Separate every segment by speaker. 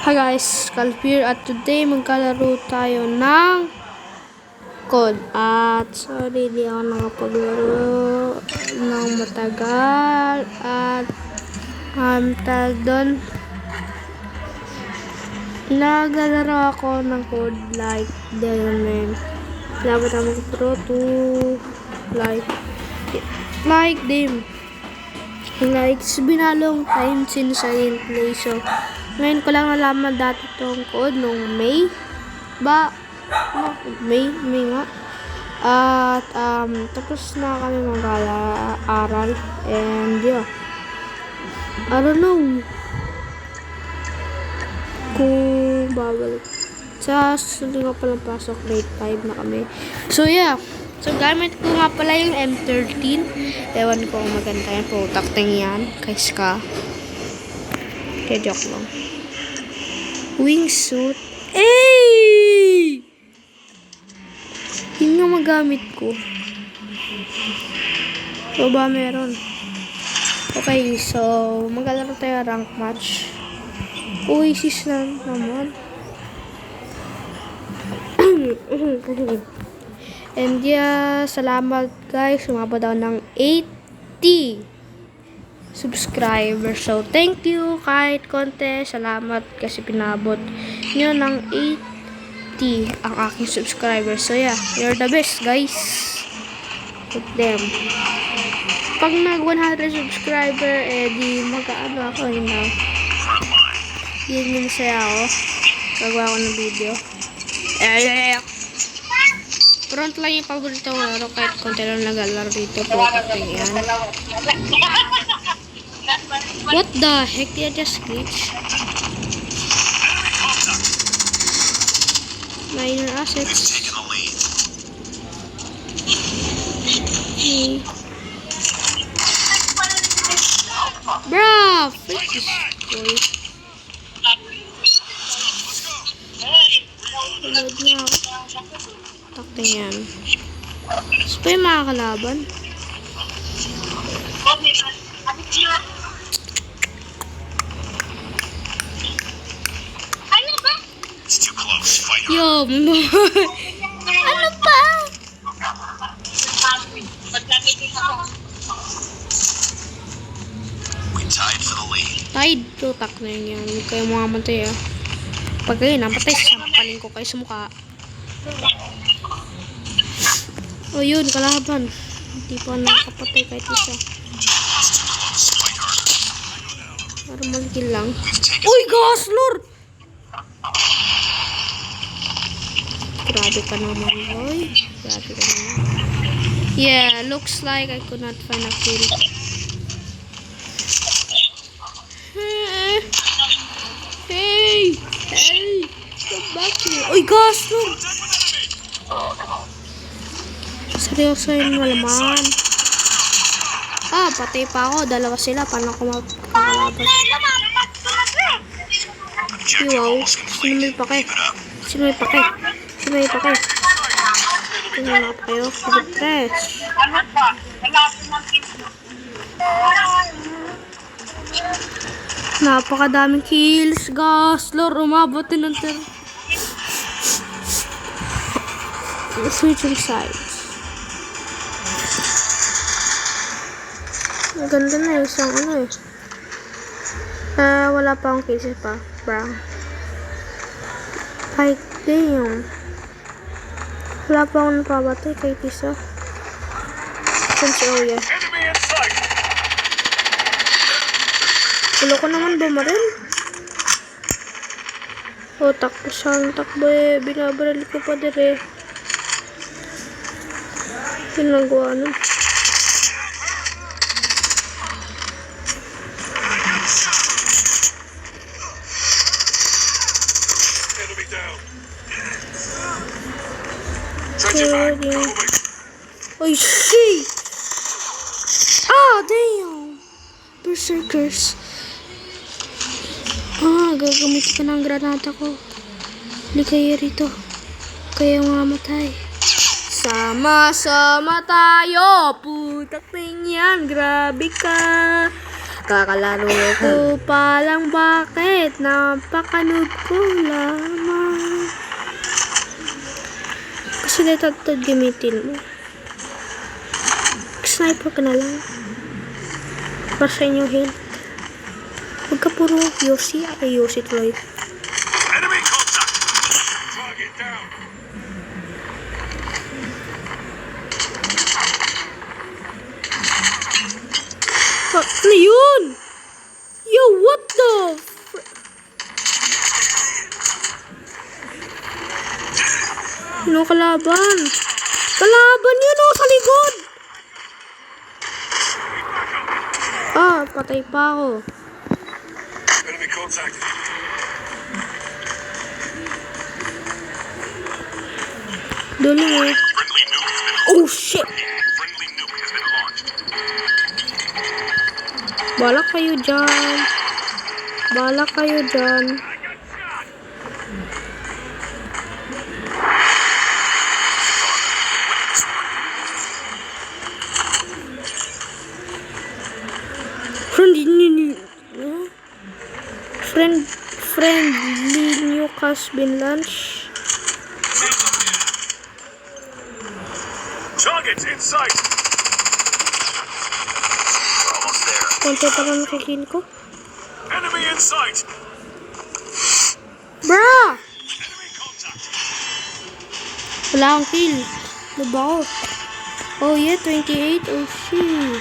Speaker 1: Hi guys, Calv here at today magkalaro tayo ng COD. At sorry, di ako nakapaglaro ng matagal. At tag doon, naglalaro ako ng COD like Diamond. Dapat ako mag-pro to like them. Like, it's been a long time since I didn't play, so ngayon ko lang nalaman dati itong COD nung May nga. At tapos na kami mag-aaral and yeah, I don't know kung babalik sa susunod ko palang pasok, grade 5 na kami. So yeah, so gamit ko nga pala yung M13. Ewan ko kung maganda yan, putakting yan kay Ska. Kaya joke lang. Wingsuit. Eh! Yun nga magamit ko. So ba meron? Okay, so maglalaro tayo rank match. Oasis na naman. And yeah, salamat guys. Sumabot daw ng 80 subscribers. So, thank you kahit konti. Salamat kasi pinabot nyo ng 80 ang aking subscribers. So, yeah. You're the best, guys. With them. Pag nag 100 subscriber, di mag-ano ako, yun na. Yun yung masaya ako. Gagawa ko ng video. Front lang yung paborito ko laro kahit konti lang nag-alaro dito. Putakting yan. What the heck? Did I just glitch? Minor assets. Okay. Bruh! Freak this boy. Tulad niya ako. Takting yan. Gusto pa yung mga kalaban? Yo, ano pa? Tied. Tutak na yun yan. Huwag kayo mga matay ah. Pag kayo namatay, sampalin ko kayo sa mukha. O yun, kalaban. Hindi pa nakapatay kahit isa. Normal kill lang. Uy, Gaslor! Grabe ka naman, boy. Grabe ka naman. Yeah, looks like I could not find a kill. Hey! Come back here. Uy, Gaslor! Seryoso yun malaman. Patay pa ako. Dalawa sila. Paano ako makakalaban? Wow. Sino may pake? Sino may pake? Sino may pake? Sino may pake kayo? Pag-press. Napakadaming kills. Gaslor. Umabot din ng switching sides. Ang ganda na isang ano eh. Wala pa akong cases pa. Brown. Like, damn. Wala pa akong napabatay kay Tisa. Since yeah. Wala ko naman bumaril. Takbo siyang takbo eh. Binabaril ko pa dire. Pinagawa nun. Oh shit! Damn! Berserkers. Gagamitin ka ng granata ko. Hindi kayo rito. Kaya mamatay. Sama-sama tayo. Putak yan. Grabe ka. Kakalaro ko pa lang, bakit napakanood ko lamang. Kasi natatad gamitin mo. Sniper ka na lang. Para sa inyong health. Huwag ka puro Yoshi. Ay, Yoshi Troy.
Speaker 2: Enemy contact! Target down!
Speaker 1: Ano yun? Yo, what the? Ano kalaban? Kalaban yun sa likod! Ah, patay pa ako.
Speaker 2: Enemy contact!
Speaker 1: Dulo mo.
Speaker 2: Friendly nuke has been
Speaker 1: Oh, shit!
Speaker 2: Friendly nuke has been launched.
Speaker 1: Bala kayo dyan. Bala kayo dyan. Friendly nuke has been launched.
Speaker 2: Target's in sight! We're almost there.
Speaker 1: Konti pa lang nakikill ko.
Speaker 2: Enemy in sight!
Speaker 1: Bruh!
Speaker 2: Enemy contact!
Speaker 1: Wala akong kill. Diba ako? Oh yeah, 28. Oh shit.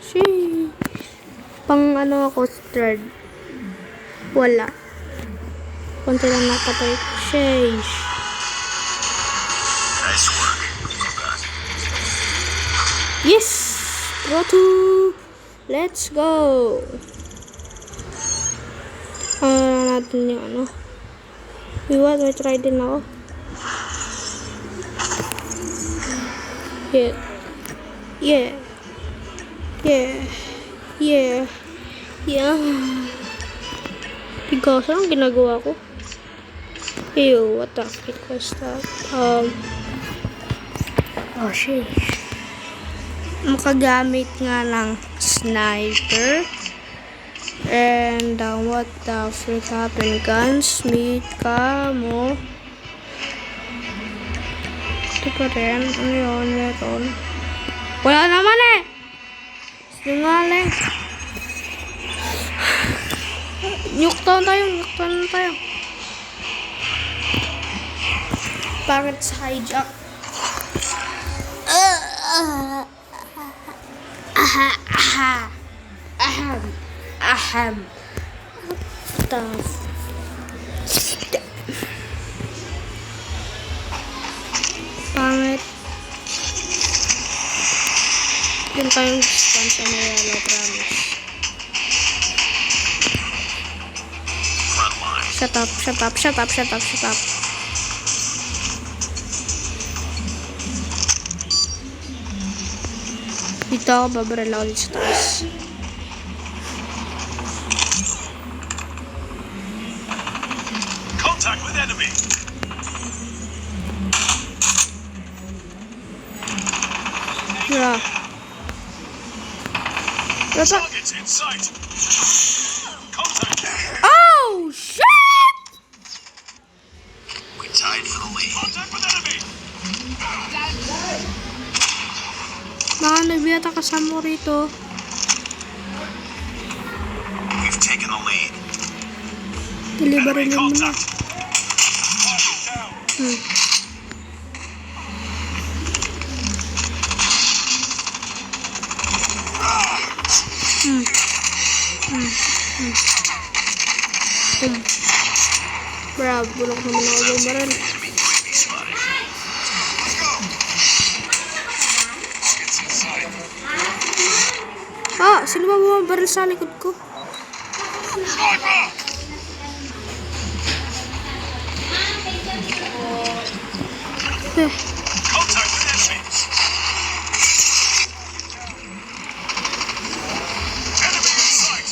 Speaker 1: Shit. Pang ano ako, third. Wala. Konti lang napatay. Sheesh.
Speaker 2: Nice work. Not bad.
Speaker 1: Yes! Pro 2! Let's go! Natin yung ano. May try din ako. Yeah. Yeah. Yeah. Yeah. Yeah. Bigas, anong ginagawa ko? Ew, what the frick was that? Oh shit. Makagamit nga ng sniper. And what the frick happened? Gunsmith ka mo. Ito pa rin. Ano yun? Meron. Wala naman eh! Sinungaling. Nyuktaon tayo. Bakit sa hijack? Aham. Tough. Pangit. Yun tayong sponsor na yellow, promise.
Speaker 2: Front line.
Speaker 1: Shut up. Dito ako babarala ulit sa taas.
Speaker 2: Contact with enemy!
Speaker 1: Yeah.
Speaker 2: Target's in sight! Contact!
Speaker 1: Oh, shit!
Speaker 2: We tied for the lead. Contact with enemy!
Speaker 1: Baka nabiyata kasama ko rito.
Speaker 2: We've taken the lead.
Speaker 1: Delivery
Speaker 2: Enemy
Speaker 1: mo na.
Speaker 2: contact! Target down!
Speaker 1: Bravo, bulok naman ako yung baril.
Speaker 2: Enemy UAV spotted. Let's go! Target's in sight.
Speaker 1: Ah, sino ba bumabaril sa likod ko?
Speaker 2: Sniper! Contact with enemies! Enemy in sight!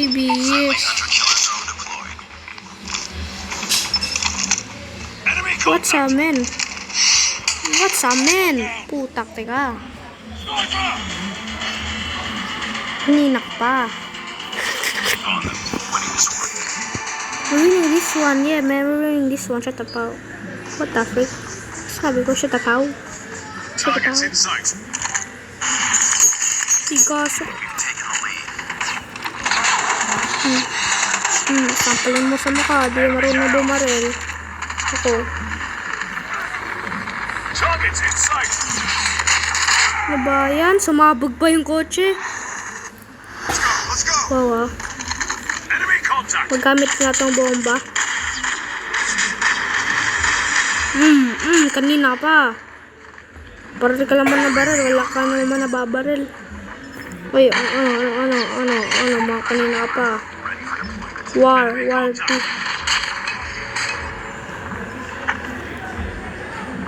Speaker 1: baby. Yes.
Speaker 2: Hunter-killer drone deployed. Enemy
Speaker 1: What's
Speaker 2: contact.
Speaker 1: amen? What's amen? Putak, teka.
Speaker 2: Sniper!
Speaker 1: Ninak pa.
Speaker 2: On them. Winning this one.
Speaker 1: We're winning this one. Yeah, man, we're winning this one. Shut up, pao. What the frick? Sabi ko, shut up, pao. Shut up,
Speaker 2: Targets
Speaker 1: pao.
Speaker 2: in sight.
Speaker 1: Because,
Speaker 2: You've taken the lead.
Speaker 1: sampalin mo sa mukha. Di marunong bumaril. Ako.
Speaker 2: Targets in sight.
Speaker 1: Ano ba yan? Sumabog pa yung kotse.
Speaker 2: Let's go.
Speaker 1: Wow, ah.
Speaker 2: Enemy contact.
Speaker 1: Maggamit nga tong bomba. Kanina pa. Baril ka naman na baril. Wala ka naman na babaril. Uy, mga kanina pa. War 2.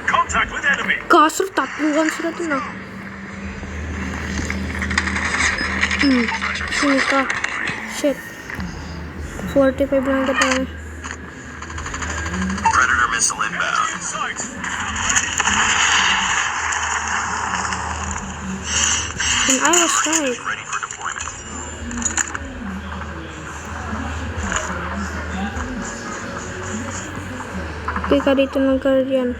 Speaker 2: Contact with enemy.
Speaker 1: Kaso, tatluhan sila dun ah. Sino ka? Shit. 45 lang ka tayo.
Speaker 2: Predator missile inbound. In sight.
Speaker 1: And I was right.
Speaker 2: Ready for deployment.
Speaker 1: Okay ka dito ng guardian.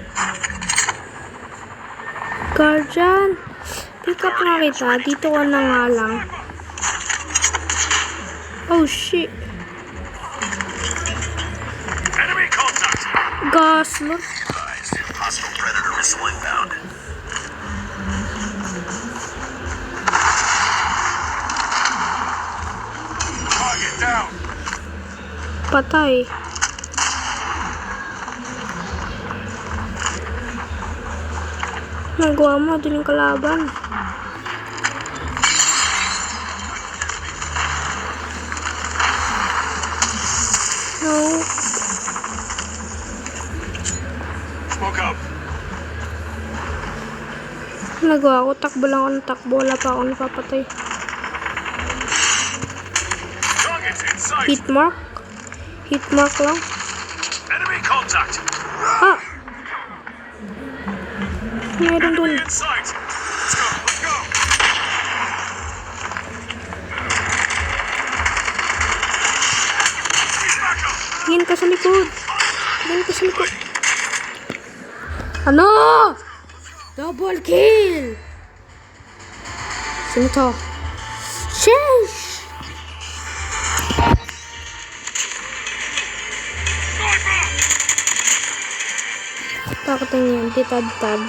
Speaker 1: Guardian! Pick up nga kita. Dito ka na nga lang. Oh shit.
Speaker 2: Enemy contact.
Speaker 1: Gaslot.
Speaker 2: Advised. Hostile predator missile inbound. Target down.
Speaker 1: Patay. Nagawa mo din yung kalaban. No.
Speaker 2: Smoke up.
Speaker 1: Nagawa ko. Takbo lang ako ng takbo. Wala pa ako napapatay.
Speaker 2: Targets in sight.
Speaker 1: Hit mark. Hit mark lang.
Speaker 2: Enemy contact.
Speaker 1: Ah! Meron dun.
Speaker 2: In sight. Let's go. Let's go. He's back up.
Speaker 1: Tingin ka sa likod. Tingin ka sa likod. Ano? Double kill! Sino to? Sheesh!
Speaker 2: Sniper.
Speaker 1: Bakit ang yan? Titad-tad.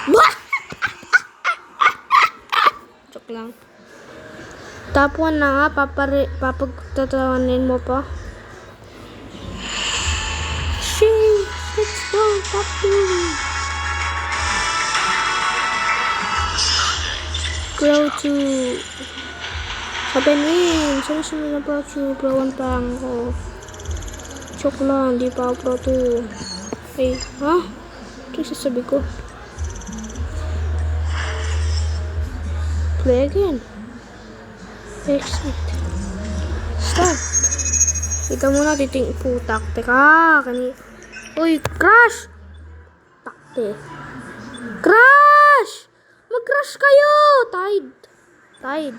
Speaker 1: Wah! Joke lang. Top 1 na nga. Papagtatawanin mo pa. Sheesh! Let's go! Top 2! Grow to 7 wins. Sunod na pro 2. Pro 1 pa lang ako. Joke lang. Di pa ako pro 2. Ay, ha? Ito yung sasabi ko. Play again. Exit. Start. Ika muna titing putak. Teka. Uy, crash! Takte. Crash! Mag-crash kayo! Tide. Tide.